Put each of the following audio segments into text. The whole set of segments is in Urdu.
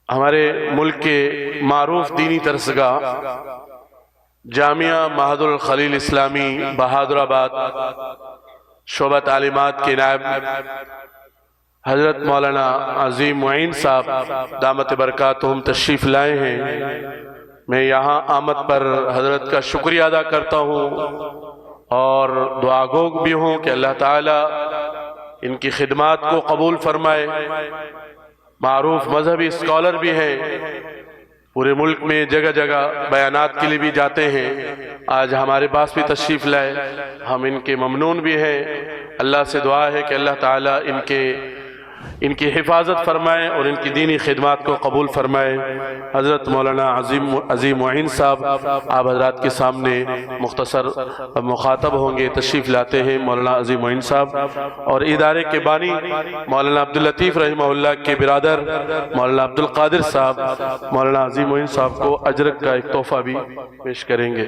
ہمارے ملک کے معروف دینی درسگاہ جامعہ معہد الخلیل اسلامی بہادر آباد شعبہ تعلیمات کے نائب حضرت مولانا عظیم معین صاحب دامت برکاتہم تشریف لائے ہیں۔ میں یہاں آمد پر حضرت کا شکریہ ادا کرتا ہوں اور دعا گو بھی ہوں کہ اللہ تعالیٰ ان کی خدمات کو قبول فرمائے۔ معروف مذہبی اسکالر بھی ہیں، پورے ملک میں جگہ جگہ بیانات کے لیے بھی جاتے ہیں، آج ہمارے پاس بھی تشریف لائے، ہم ان کے ممنون بھی ہیں۔ اللہ سے دعا ہے کہ اللہ تعالیٰ ان کی حفاظت فرمائے اور ان کی دینی خدمات کو قبول فرمائے۔ حضرت مولانا عظیم معین صاحب آپ حضرات کے سامنے مختصر مخاطب ہوں گے، تشریف لاتے ہیں مولانا عظیم معین صاحب، اور ادارے کے بانی مولانا عبداللطیف رحمہ اللہ کے برادر مولانا عبدالقادر صاحب مولانا عظیم معین صاحب کو اجرک کا ایک تحفہ بھی پیش کریں گے۔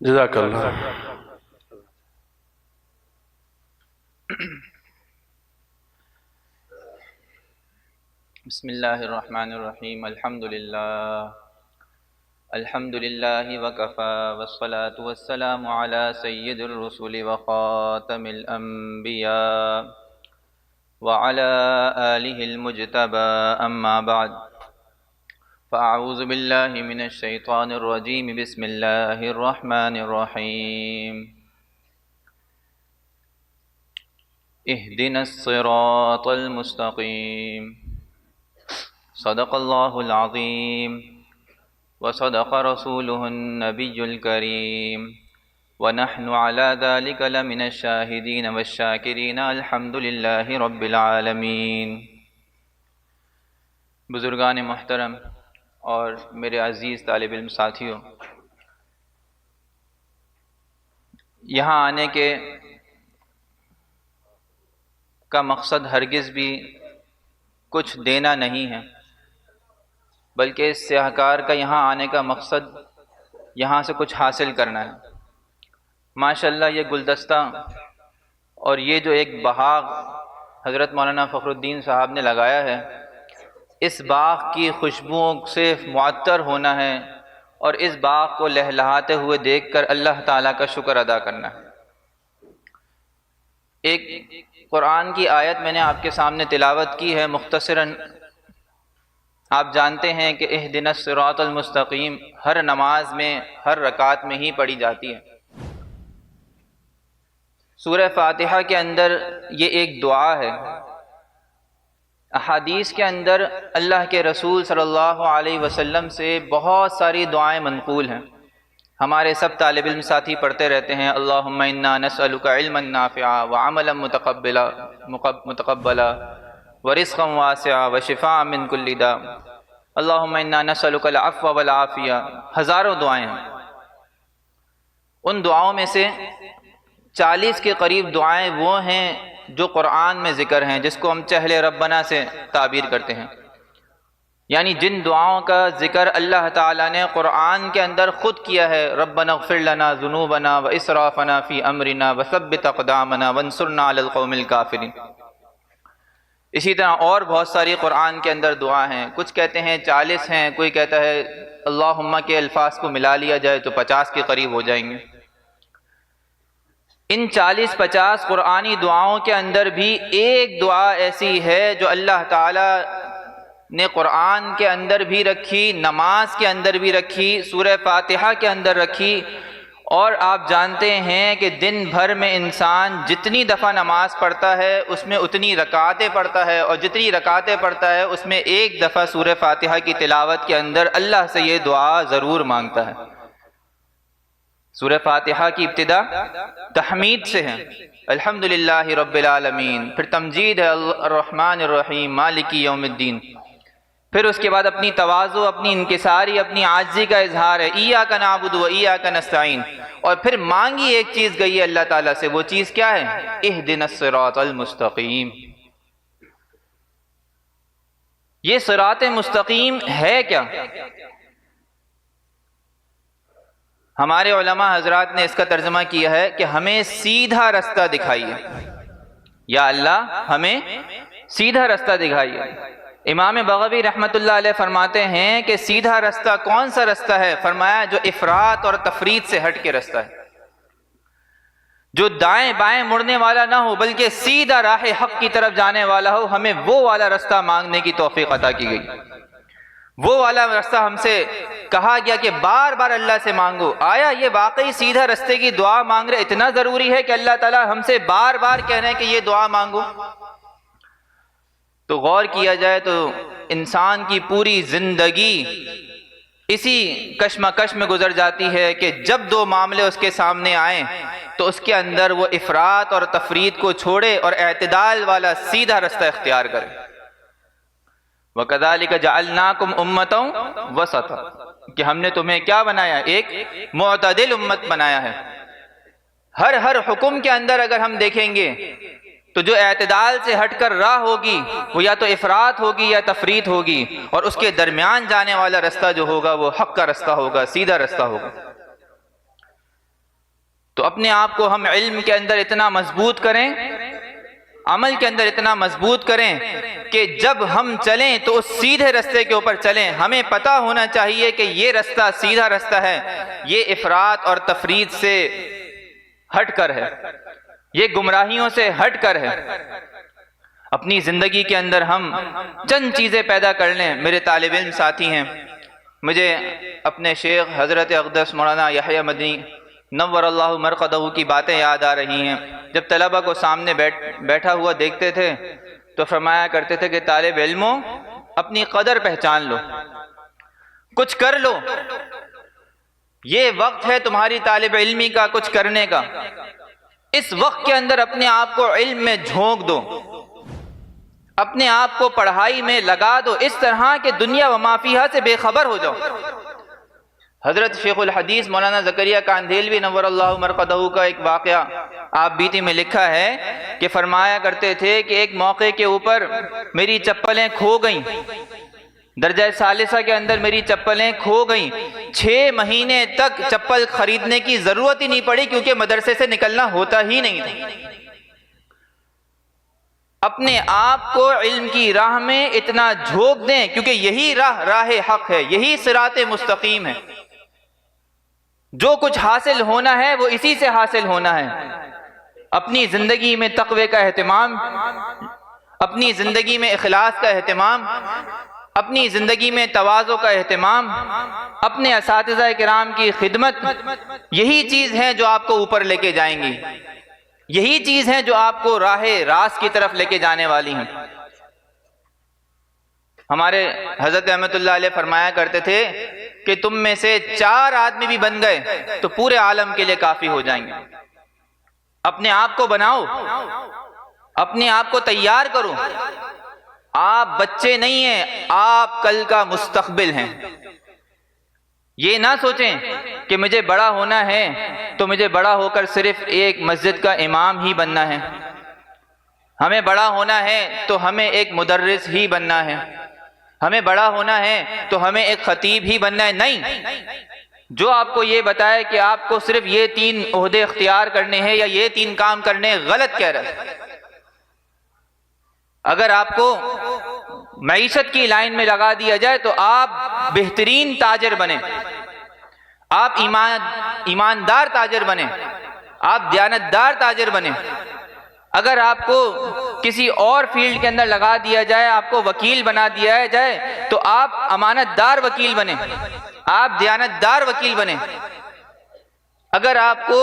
جزاک اللہ۔ بسم اللہ الرحمن الرحیم۔ الحمدللہ وکفا والصلاة والسلام علی سید الرسل وخاتم الانبیاء وعلی آلہ المجتبى اما بعد، فاعوذ باللہ من الشیطان الرجیم، بسم اللہ الرحمن الرحیم۔ اہدنا الصراط المستقیم، صدق اللہ العظیم وصدق رسولہ النبی الکریم، ونحن علی ذلک لمن الشاہدین والشاکرین، الحمد للہ رب العالمین۔ بزرگان محترم اور میرے عزیز طالب علم ساتھیوں، یہاں آنے کا مقصد ہرگز بھی کچھ دینا نہیں ہے، بلکہ اس سیاحکار کا یہاں آنے کا مقصد یہاں سے کچھ حاصل کرنا ہے۔ ماشاءاللہ یہ گلدستہ اور یہ جو ایک باغ حضرت مولانا فخر الدین صاحب نے لگایا ہے، اس باغ کی خوشبوؤں سے معطر ہونا ہے اور اس باغ کو لہلہاتے ہوئے دیکھ کر اللہ تعالیٰ کا شکر ادا کرنا ہے۔ ایک قرآن کی آیت میں نے آپ کے سامنے تلاوت کی ہے مختصراً۔ آپ جانتے ہیں کہ اہدنا الصراط المستقیم ہر نماز میں ہر رکعت میں ہی پڑھی جاتی ہے۔ سورہ فاتحہ کے اندر یہ ایک دعا ہے۔ احادیث کے اندر اللہ کے رسول صلی اللہ علیہ وسلم سے بہت ساری دعائیں منقول ہیں، ہمارے سب طالب علم ساتھی پڑھتے رہتے ہیں۔ اللہم انا نسألک علما نافعا وعملا متقبلا ورزقا واسعا وشفاء من کل داء، اللہم انا نسألک العفو والعافیہ، ہزاروں دعائیں ہیں۔ ان دعاؤں میں سے 40 کے قریب دعائیں وہ ہیں جو قرآن میں ذکر ہیں، جس کو ہم چہل ربنا سے تعبیر کرتے ہیں، یعنی جن دعاؤں کا ذکر اللہ تعالیٰ نے قرآن کے اندر خود کیا ہے۔ ربنا اغفر لنا ذنوبنا واسرافنا فی امرنا وثبت اقدامنا وانصرنا علی القوم الکافرین۔ اسی طرح اور بہت ساری قرآن کے اندر دعا ہیں، کچھ کہتے ہیں 40 ہیں، کوئی کہتا ہے اللہم کے الفاظ کو ملا لیا جائے تو 50 کے قریب ہو جائیں گے۔ ان 40-50 قرآنی دعاؤں کے اندر بھی ایک دعا ایسی ہے جو اللہ تعالیٰ نے قرآن کے اندر بھی رکھی، نماز کے اندر بھی رکھی، سورہ فاتحہ کے اندر رکھی، اور آپ جانتے ہیں کہ دن بھر میں انسان جتنی دفعہ نماز پڑھتا ہے اس میں اتنی رکعتیں پڑھتا ہے، اور جتنی رکعتیں پڑھتا ہے اس میں ایک دفعہ سورہ فاتحہ کی تلاوت کے اندر اللہ سے یہ دعا ضرور مانگتا ہے۔ سورہ فاتحہ کی ابتدا تحمید سے ہے، الحمدللہ رب العالمین، پھر تمجید ہے الرحمن الرحیم مالک یوم الدین، پھر اس کے بعد اپنی تواضع، اپنی انکساری، اپنی عاجزی کا اظہار ہے، ایاک نعبد و ایاک نستعین، اور پھر مانگی ایک چیز گئی ہے اللہ تعالیٰ سے، وہ چیز کیا ہے؟ اہدنا الصراط المستقیم۔ یہ صراط مستقیم ہے کیا؟ ہمارے علماء حضرات نے اس کا ترجمہ کیا ہے کہ ہمیں سیدھا رستہ دکھائیے، یا اللہ ہمیں سیدھا رستہ دکھائیے۔ امام بغوی رحمۃ اللہ علیہ فرماتے ہیں کہ سیدھا رستہ کون سا رستہ ہے؟ فرمایا جو افراط اور تفریط سے ہٹ کے رستہ ہے، جو دائیں بائیں مڑنے والا نہ ہو بلکہ سیدھا راہ حق کی طرف جانے والا ہو۔ ہمیں وہ والا رستہ مانگنے کی توفیق عطا کی گئی، وہ والا رستہ ہم سے کہا گیا کہ بار بار اللہ سے مانگو۔ آیا یہ واقعی سیدھا رستے کی دعا مانگ رہے اتنا ضروری ہے کہ اللہ تعالیٰ ہم سے بار بار کہہ رہے ہیں کہ یہ دعا مانگو؟ تو غور کیا جائے تو انسان کی پوری زندگی اسی کشمکش میں گزر جاتی ہے کہ جب دو معاملے اس کے سامنے آئیں تو اس کے اندر وہ افراط اور تفریط کو چھوڑے اور اعتدال والا سیدھا رستہ اختیار کرے۔ وَكَذَلِكَ جَعَلْنَاكُمْ أُمَّةً وَسَطًا، کہ ہم نے تمہیں کیا بنایا؟ ایک معتدل امت بنایا ہے۔ ہر حکم کے اندر اگر ہم دیکھیں گے تو جو اعتدال سے ہٹ کر راہ ہوگی وہ یا تو افراط ہوگی یا تفریط ہوگی، اور اس کے درمیان جانے والا رستہ جو ہوگا وہ حق کا رستہ ہوگا، سیدھا رستہ ہوگا۔ تو اپنے آپ کو ہم علم کے اندر اتنا مضبوط کریں، عمل کے اندر اتنا مضبوط کریں کہ جب ہم چلیں تو اس سیدھے رستے کے اوپر چلیں۔ ہمیں پتہ ہونا چاہیے کہ یہ رستہ سیدھا رستہ ہے، یہ افراط اور تفریط سے ہٹ کر ہے، یہ گمراہیوں سے ہٹ کر ہے۔ اپنی زندگی کے اندر ہم چند چیزیں پیدا کر لیں۔ میرے طالب علم ساتھی ہیں، مجھے اپنے شیخ حضرت اقدس مولانا یحییٰ مدنی نور اللہ مرقدہ کی باتیں یاد آ رہی ہیں۔ جب طلبہ کو سامنے بیٹھا ہوا دیکھتے تھے تو فرمایا کرتے تھے کہ طالب علموں اپنی قدر پہچان لو، کچھ کر لو، یہ وقت ہے تمہاری طالب علمی کا کچھ کرنے کا۔ اس وقت کے اندر اپنے آپ کو علم میں جھونک دو، اپنے آپ کو پڑھائی میں لگا دو، اس طرح کہ دنیا و ما فیہا سے بے خبر ہو جاؤ۔ حضرت شیخ الحدیث مولانا زکریا کاندھیلوی نور اللہ مرقدہ کا ایک واقعہ آپ بیتی میں لکھا ہے کہ فرمایا کرتے تھے کہ ایک موقع کے اوپر میری چپلیں کھو گئیں، درجہ ثالثہ کے اندر میری چپلیں کھو گئیں، 6 مہینے تک چپل خریدنے کی ضرورت ہی نہیں پڑی کیونکہ مدرسے سے نکلنا ہوتا ہی نہیں تھا۔ اپنے آپ کو علم کی راہ میں اتنا جھونک دیں کیونکہ یہی راہ حق ہے، یہی صراط مستقیم ہے۔ جو کچھ حاصل ہونا ہے وہ اسی سے حاصل ہونا ہے۔ اپنی زندگی میں تقوی کا اہتمام، اپنی زندگی میں اخلاص کا اہتمام، اپنی زندگی میں تواضع کا اہتمام، اپنے اساتذہ کرام کی خدمت، یہی چیز ہیں جو آپ کو اوپر لے کے جائیں گی، یہی چیز ہیں جو آپ کو راہ راست کی طرف لے کے جانے والی ہیں۔ ہمارے حضرت احمد اللہ علیہ فرمایا کرتے تھے کہ تم میں سے 4 آدمی بھی بن گئے تو پورے عالم کے لیے کافی ہو جائیں گے۔ اپنے آپ کو بناؤ، اپنے آپ کو تیار کرو۔ آپ بچے نہیں ہیں، آپ کل کا مستقبل ہیں۔ یہ نہ سوچیں کہ مجھے بڑا ہونا ہے تو مجھے بڑا ہو کر صرف ایک مسجد کا امام ہی بننا ہے، ہمیں بڑا ہونا ہے تو ہمیں ایک مدرس ہی بننا ہے، ہمیں بڑا ہونا ہے تو ہمیں ایک خطیب ہی بننا ہے۔ نہیں، جو آپ کو یہ بتائے کہ آپ کو صرف یہ 3 عہدے اختیار کرنے ہیں یا یہ 3 کام کرنے ہیں، غلط کہہ رہا ہے۔ اگر آپ کو معیشت کی لائن میں لگا دیا جائے تو آپ بہترین تاجر بنیں، آپ ایماندار تاجر بنیں، آپ دیانتدار تاجر بنیں۔ اگر آپ کو کسی اور فیلڈ کے اندر لگا دیا جائے، آپ کو وکیل بنا دیا جائے تو آپ امانت دار وکیل بنیں، آپ دیانتدار وکیل بنیں۔ اگر آپ کو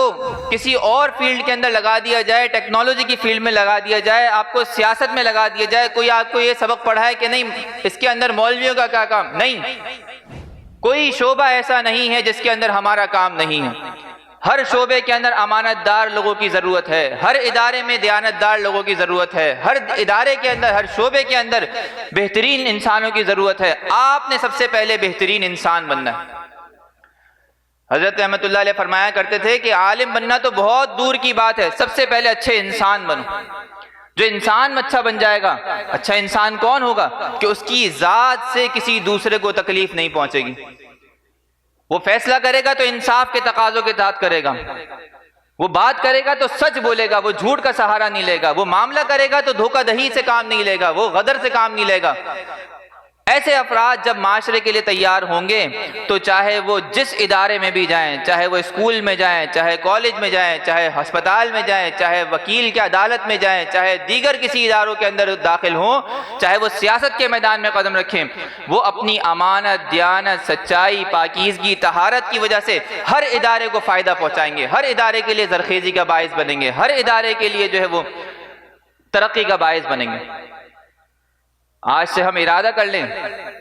کسی اور فیلڈ کے اندر لگا دیا جائے، ٹیکنالوجی کی فیلڈ میں لگا دیا جائے، آپ کو سیاست میں لگا دیا جائے، کوئی آپ کو یہ سبق پڑھائے کہ نہیں اس کے اندر مولویوں کا کیا کام، نہیں، کوئی شعبہ ایسا نہیں ہے جس کے اندر ہمارا کام نہیں ہے۔ ہر شعبے کے اندر امانت دار لوگوں کی ضرورت ہے، ہر ادارے میں دیانت دار لوگوں کی ضرورت ہے، ہر ادارے کے اندر، ہر شعبے کے اندر بہترین انسانوں کی ضرورت ہے۔ آپ نے سب سے پہلے بہترین انسان بننا ہے۔ حضرت احمد اللہ علیہ فرمایا کرتے تھے کہ عالم بننا تو بہت دور کی بات ہے، سب سے پہلے اچھے انسان بنو۔ جو انسان اچھا بن جائے گا، اچھا انسان کون ہوگا کہ اس کی ذات سے کسی دوسرے کو تکلیف نہیں پہنچے گی، وہ فیصلہ کرے گا تو انصاف کے تقاضوں کے ساتھ کرے گا، وہ بات کرے گا تو سچ بولے گا، وہ جھوٹ کا سہارا نہیں لے گا، وہ معاملہ کرے گا تو دھوکہ دہی سے کام نہیں لے گا، وہ غدر سے کام نہیں لے گا۔ ایسے افراد جب معاشرے کے لیے تیار ہوں گے تو چاہے وہ جس ادارے میں بھی جائیں، چاہے وہ اسکول میں جائیں، چاہے کالج میں جائیں، چاہے ہسپتال میں جائیں، چاہے وکیل کی عدالت میں جائیں، چاہے دیگر کسی اداروں کے اندر داخل ہوں، چاہے وہ سیاست کے میدان میں قدم رکھیں، وہ اپنی امانت، دیانت، سچائی، پاکیزگی، طہارت کی وجہ سے ہر ادارے کو فائدہ پہنچائیں گے، ہر ادارے کے لیے زرخیزی کا باعث بنیں گے، ہر ادارے کے لیے جو ہے وہ ترقی کا باعث بنیں گے۔ آج سے ہم ارادہ کر لیں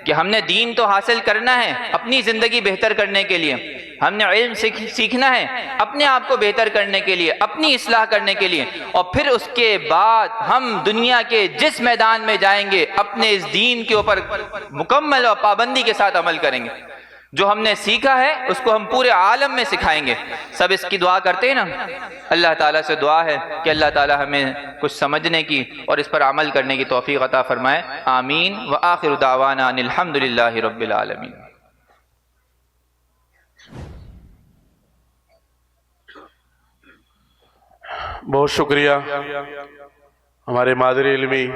کہ ہم نے دین تو حاصل کرنا ہے اپنی زندگی بہتر کرنے کے لیے، ہم نے علم سیکھنا ہے اپنے آپ کو بہتر کرنے کے لیے، اپنی اصلاح کرنے کے لیے، اور پھر اس کے بعد ہم دنیا کے جس میدان میں جائیں گے اپنے اس دین کے اوپر مکمل اور پابندی کے ساتھ عمل کریں گے۔ جو ہم نے سیکھا ہے اس کو ہم پورے عالم میں سکھائیں گے۔ سب اس کی دعا کرتے ہیں نا؟ اللہ تعالیٰ سے دعا ہے کہ اللہ تعالیٰ ہمیں کچھ سمجھنے کی اور اس پر عمل کرنے کی توفیق عطا فرمائے، آمین۔ وآخر دعوانا ان الحمد للہ رب العالمین۔ بہت شکریہ ہمارے مادر علمی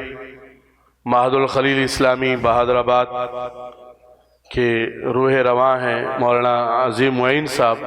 معہد الخلیل اسلامی بہادر آباد کے روح رواں ہیں مولانا عظیم معین صاحب،